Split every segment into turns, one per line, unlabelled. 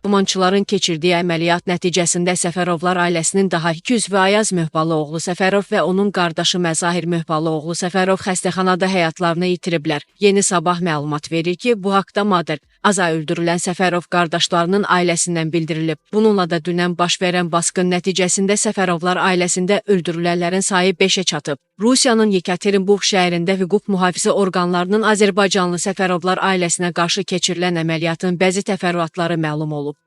İdmançıların keçirdiyi əməliyyat nəticəsində Səfərovlar ailəsinin daha 2 üzvü Ayaz Möhbalı oğlu Səfərov və onun qardaşı Məzahir Möhbalı oğlu Səfərov xəstəxanada həyatlarını yitiriblər. Yeni Sabah məlumat verir ki, bu haqda Mader Aza öldürülən Səfərov qardaşlarının ailəsindən bildirilib. Bununla da dünən baş verən basqın nəticəsində Səfərovlar ailəsində öldürülənlərin sayı 5-ə çatıb. Rusiyanın Yekaterinburq şəhərində hüquq mühafizə orqanlarının Azərbaycanlı Səfərovlar ailəsinə qarşı keçirilən əməliyyatın bəzi təfərrüatları məlum olub.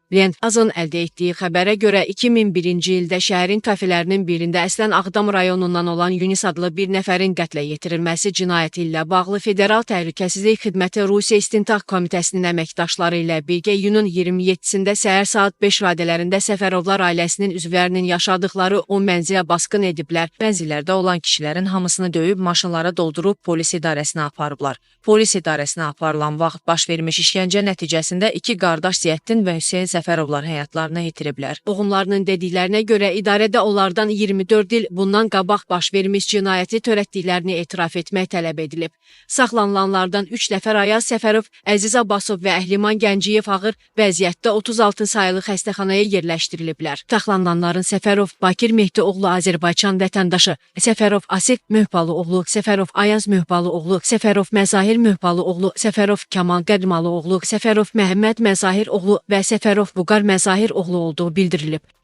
Azın əldə etdiyi xəbərə görə 2001-ci ildə şəhərin kafelərinin birində əslən Ağdam rayonundan olan Yunis adlı bir nəfərin qətlə yetirilməsi cinayəti ilə bağlı Federal Təhlükəsizlik Xidməti Rusiya İstintaq Komitəsinin əməkdaşları ilə birgə iyunun 27-sində səhər saat 5 radələrində Səfərovlar ailəsinin üzvlərinin yaşadıkları 10 mənzilə basqın ediblər. Mənzillərdə olan kişilərin hamısını döyüb maşınlara doldurub polis idarəsinə aparıblar. Polis idarəsinə aparılan vaxt baş vermiş işgəncə nəticəsində 2 qardaş Ziyəddin və Hüseyn Səfərovlar həyatlarını yitiriblər. Qohumlarının dediklərinə görə idarədə onlardan 24 il bundan qabaq baş vermiş cinayəti törətdiklərini etiraf etmək tələb edilib. Saxlanılanlardan 3 nəfər Ayaz Səfərov, Əziz Abbasov və Əhliman Gənciyev ağır vəziyyətdə 36 sayılı xəstəxanaya yerləşdiriliblər. Saxlanılanların Səfərov Bakir Mehdi oğlu Azərbaycan vətəndaşı, Səfərov Asif Möhbalı oğlu, Səfərov Ayaz Möhbalı oğlu, Səfərov Məzahir Möhbalı oğlu, Səfərov Kamal Qədmalı oğlu, Səfərov Məhəmməd Məzahir oğlu və Səfərov Vüqar Məzahir oğlu olduğu bildirilib.